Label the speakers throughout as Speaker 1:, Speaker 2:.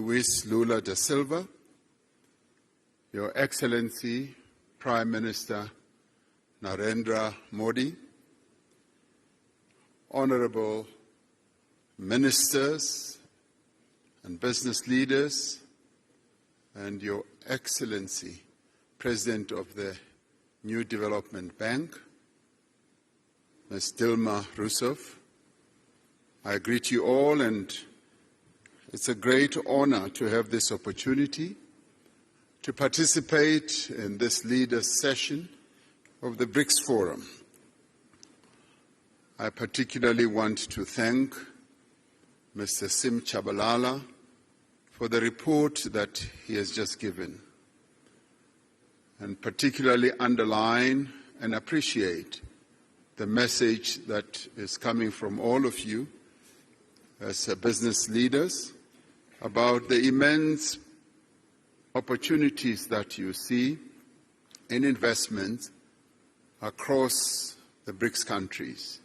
Speaker 1: Luis Lula da Silva, Your Excellency Prime Minister Narendra Modi, Honorable Ministers and business leaders, and Your Excellency President of the New Development Bank, Ms. Dilma Rousseff, I greet you all, and it's a great honor to have this opportunity to participate in this leaders' session of the BRICS Forum. I particularly want to thank Mr. Sim Tshabalala for the report that he has just given, and particularly underline and appreciate the message that is coming from all of you as business leaders about the immense opportunities that you see in investment across the BRICS countries.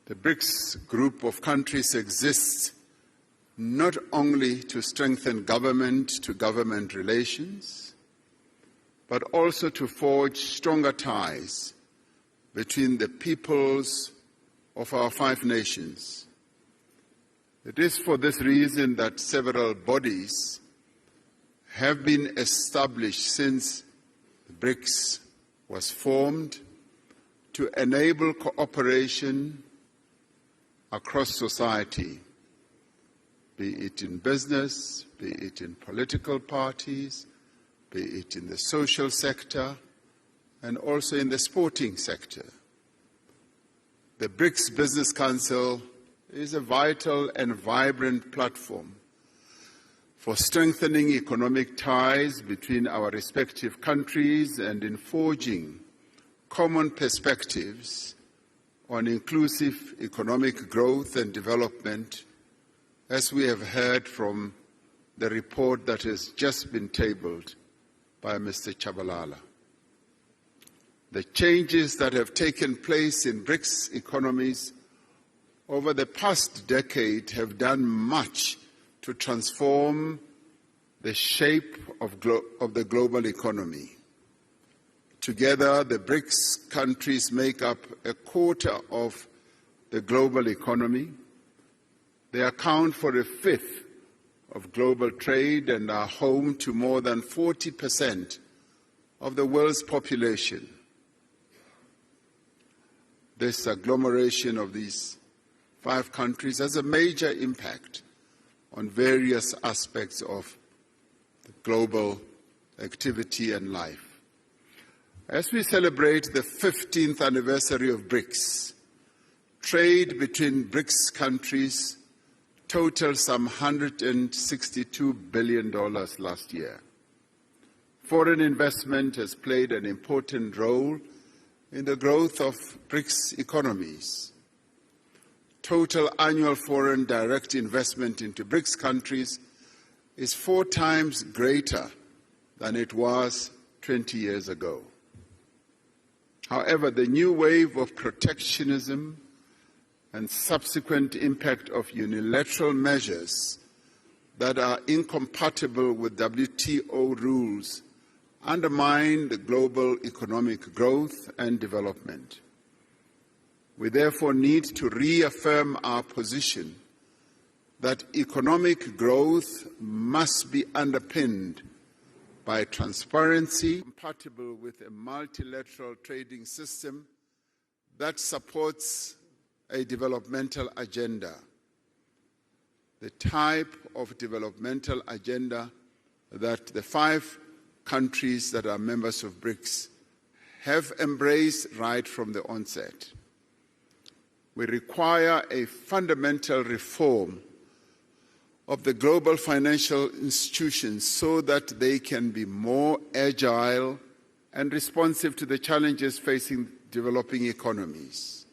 Speaker 1: The BRICS group of countries exists not only to strengthen government-to-government relations, but also to forge stronger ties between the peoples of our 5 nations. It is for this reason that several bodies have been established since the BRICS was formed to enable cooperation across society, be it in business, be it in political parties, be it in the social sector, and also in the sporting sector. The BRICS Business Council is a vital and vibrant platform for strengthening economic ties between our respective countries and in forging common perspectives on inclusive economic growth and development, as we have heard from the report that has just been tabled by Mr. Tshabalala. The changes that have taken place in BRICS economies over the past decade have done much to transform the shape of the global economy. Together, the BRICS countries make up a quarter of the global economy. They account for 1/5 of global trade and are home to more than 40% of the world's population. This agglomeration of these 5 countries has a major impact on various aspects of global activity and life. As we celebrate the 15th anniversary of BRICS, trade between BRICS countries totaled some $162 billion last year. Foreign investment has played an important role in the growth of BRICS economies. Total annual foreign direct investment into BRICS countries is 4 times greater than it was 20 years ago. However, the new wave of protectionism and subsequent impact of unilateral measures that are incompatible with WTO rules undermine the global economic growth and development. We therefore need to reaffirm our position that economic growth must be underpinned by transparency, compatible with a multilateral trading system that supports a developmental agenda, the type of developmental agenda that the 5 countries that are members of BRICS have embraced right from the onset. We require a fundamental reform of the global financial institutions so that they can be more agile and responsive to the challenges facing developing economies.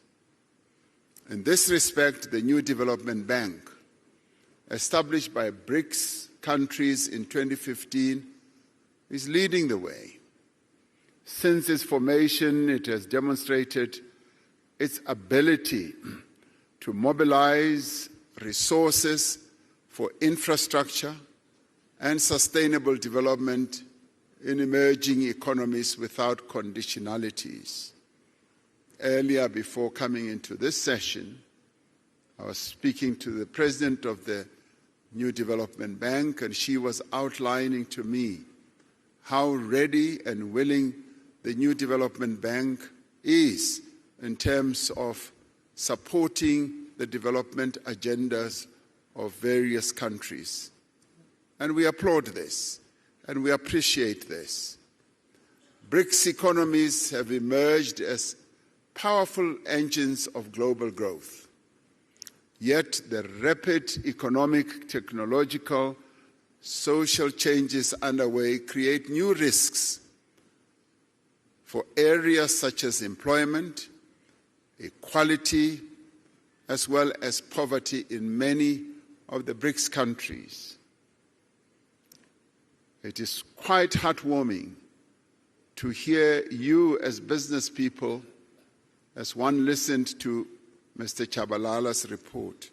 Speaker 1: In this respect, the New Development Bank, established by BRICS countries in 2015, is leading the way. Since its formation, it has demonstrated its ability to mobilize resources for infrastructure and sustainable development in emerging economies without conditionalities. Earlier, before coming into this session, I was speaking to the president of the New Development Bank, and she was outlining to me how ready and willing the New Development Bank is in terms of supporting the development agendas of various countries. And we applaud this, and we appreciate this. BRICS economies have emerged as powerful engines of global growth. Yet the rapid economic, technological, social changes underway create new risks for areas such as employment, equality, as well as poverty in many of the BRICS countries. It is quite heartwarming to hear you as business people, as one listened to Mr. Chabalala's report,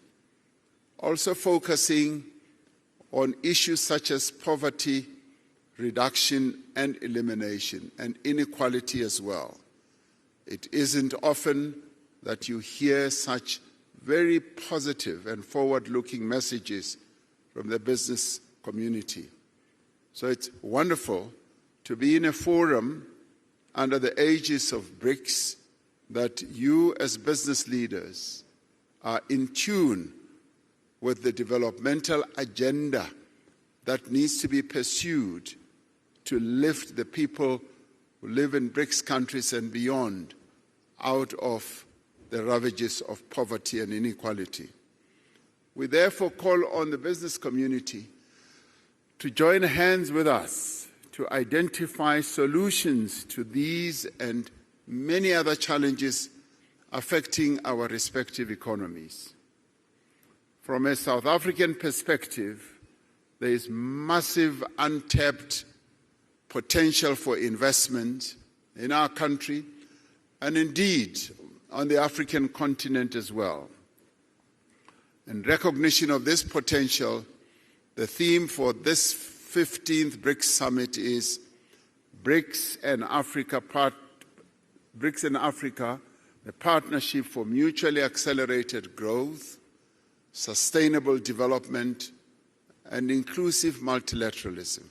Speaker 1: also focusing on issues such as poverty reduction and elimination, and inequality as well. It isn't often that you hear such very positive and forward-looking messages from the business community. So it's wonderful to be in a forum under the aegis of BRICS that you as business leaders are in tune with the developmental agenda that needs to be pursued to lift the people who live in BRICS countries and beyond out of the ravages of poverty and inequality. We therefore call on the business community to join hands with us to identify solutions to these and many other challenges affecting our respective economies. From a South African perspective, there is massive untapped potential for investment in our country and indeed on the African continent as well. In recognition of this potential, the theme for this 15th BRICS Summit is BRICS and Africa, the partnership for mutually accelerated growth, sustainable development, and inclusive multilateralism.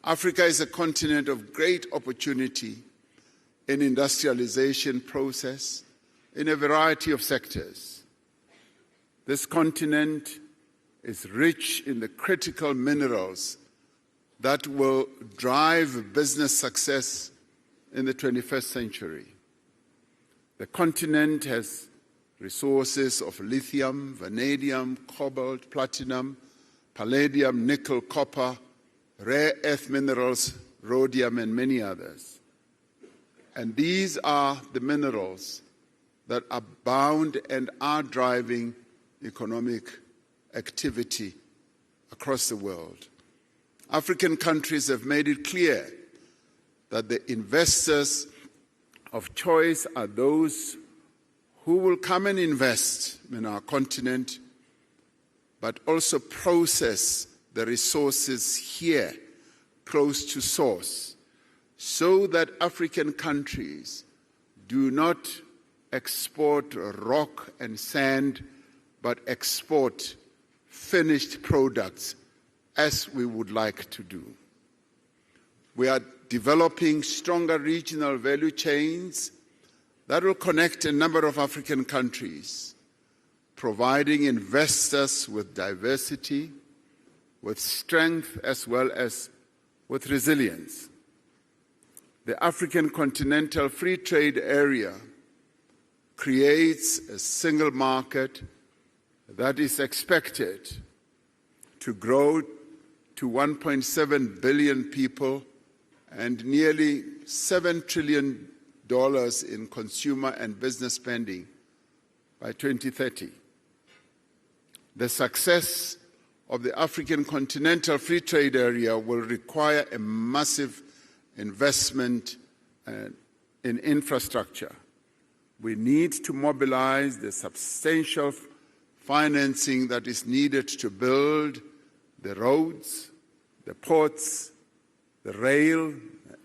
Speaker 1: Africa is a continent of great opportunity in industrialization process in a variety of sectors. This continent is rich in the critical minerals that will drive business success in the 21st century. The continent has resources of lithium, vanadium, cobalt, platinum, palladium, nickel, copper, rare earth minerals, rhodium, and many others. And these are the minerals that are bound and are driving economic activity across the world. African countries have made it clear that the investors of choice are those who will come and invest in our continent, but also process the resources here, close to source, so that African countries do not export rock and sand, but export finished products as we would like to do. We are developing stronger regional value chains that will connect a number of African countries, providing investors with diversity, with strength, as well as with resilience. The African Continental Free Trade Area creates a single market that is expected to grow to 1.7 billion people and nearly $7 trillion in consumer and business spending by 2030. The success of the African Continental Free Trade Area will require a massive investment in infrastructure. We need to mobilize the substantial financing that is needed to build the roads, the ports, the rail,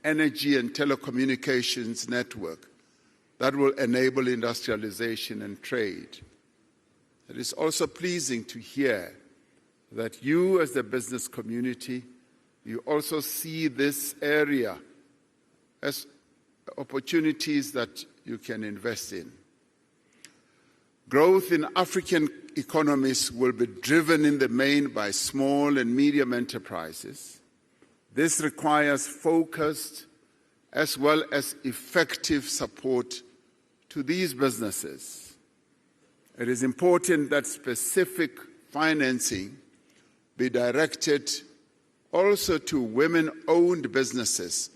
Speaker 1: energy and telecommunications network that will enable industrialization and trade. It is also pleasing to hear that you, as the business community, you also see this area as opportunities that you can invest in. Growth in African economies will be driven in the main by small and medium enterprises. This requires focused as well as effective support to these businesses. It is important that specific financing be directed also to women-owned businesses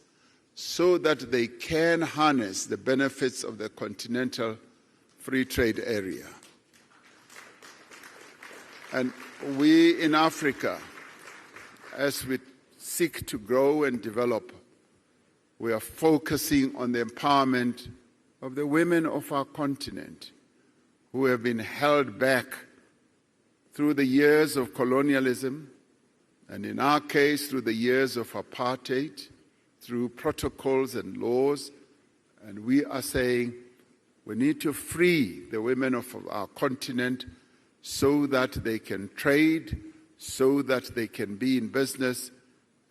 Speaker 1: so that they can harness the benefits of the continental free trade area. And we in Africa, as we seek to grow and develop, we are focusing on the empowerment of the women of our continent who have been held back through the years of colonialism, and in our case, through the years of apartheid, through protocols and laws. And we are saying we need to free the women of our continent so that they can trade, so that they can be in business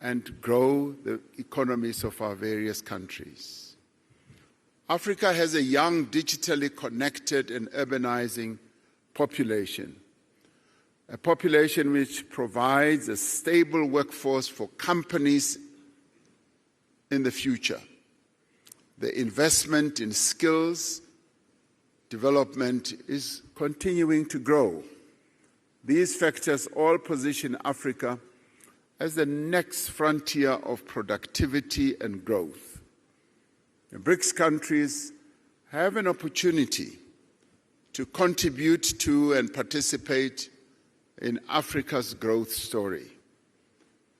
Speaker 1: and grow the economies of our various countries. Africa has a young, digitally connected and urbanizing population, a population which provides a stable workforce for companies in the future. The investment in skills development is continuing to grow. These factors all position Africa as the next frontier of productivity and growth. The BRICS countries have an opportunity to contribute to and participate in Africa's growth story.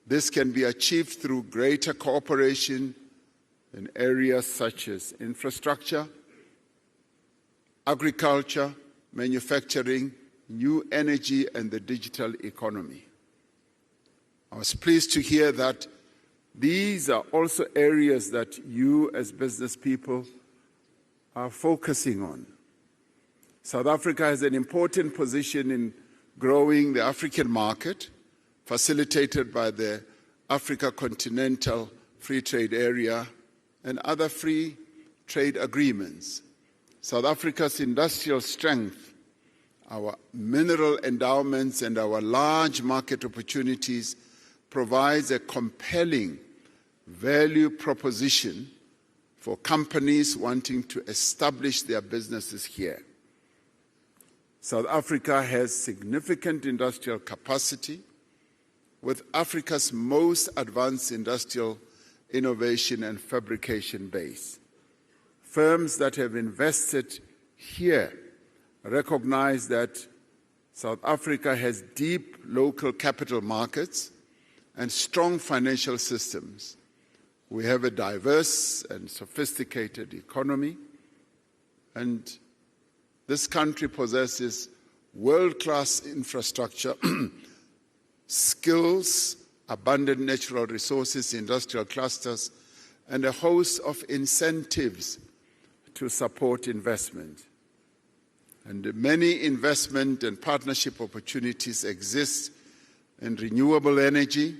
Speaker 1: This can be achieved through greater cooperation in areas such as infrastructure, agriculture, manufacturing, new energy, and the digital economy. I was pleased to hear that these are also areas that you as business people are focusing on. South Africa has an important position in growing the African market, facilitated by the Africa Continental Free Trade Area and other free trade agreements. South Africa's industrial strength, our mineral endowments, and our large market opportunities provides a compelling value proposition for companies wanting to establish their businesses here. South Africa has significant industrial capacity, with Africa's most advanced industrial innovation and fabrication base. Firms that have invested here recognize that South Africa has deep local capital markets and strong financial systems. We have a diverse and sophisticated economy, and this country possesses world-class infrastructure, skills, abundant natural resources, industrial clusters, and a host of incentives to support investment. And many investment and partnership opportunities exist in renewable energy,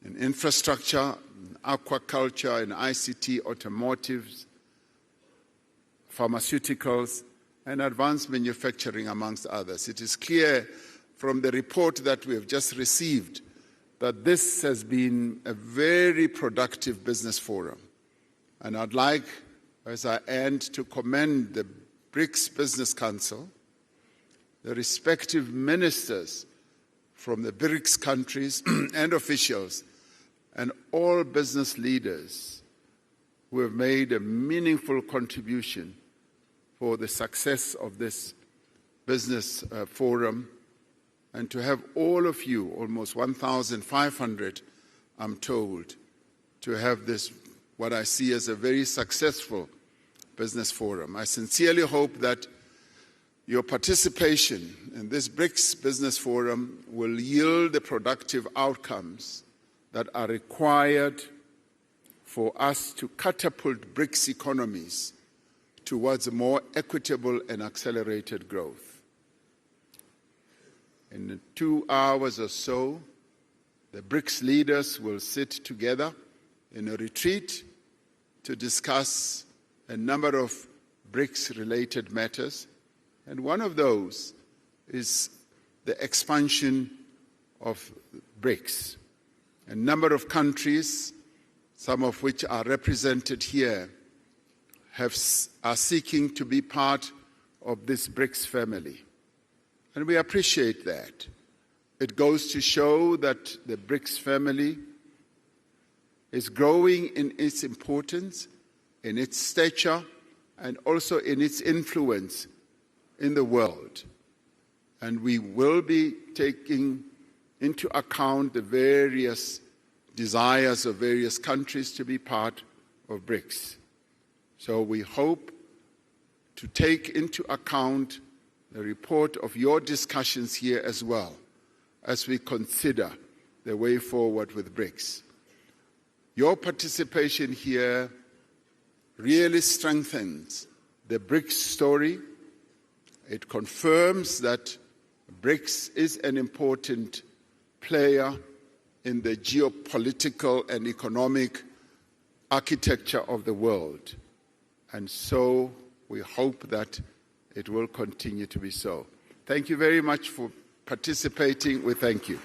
Speaker 1: in infrastructure, in aquaculture, in ICT, automotives, pharmaceuticals, and advanced manufacturing, amongst others. It is clear from the report that we have just received that this has been a very productive business forum. And I'd like, as I end, to commend the BRICS Business Council, the respective ministers from the BRICS countries and officials, and all business leaders who have made a meaningful contribution for the success of this business forum, and to have all of you, almost 1,500, I'm told, to have this, what I see as a very successful business forum. I sincerely hope that Your participation in this BRICS Business Forum will yield the productive outcomes that are required for us to catapult BRICS economies towards a more equitable and accelerated growth. In 2 hours or so, the BRICS leaders will sit together in a retreat to discuss a number of BRICS-related matters, and one of those is the expansion of BRICS. A number of countries, some of which are represented here, are seeking to be part of this BRICS family. And we appreciate that. It goes to show that the BRICS family is growing in its importance, in its stature, and also in its influence in the world. And we will be taking into account the various desires of various countries to be part of BRICS. So we hope to take into account the report of your discussions here as well, as we consider the way forward with BRICS. Your participation here really strengthens the BRICS story. It confirms that BRICS is an important player in the geopolitical and economic architecture of the world. And so we hope that it will continue to be so. Thank you very much for participating. We thank you.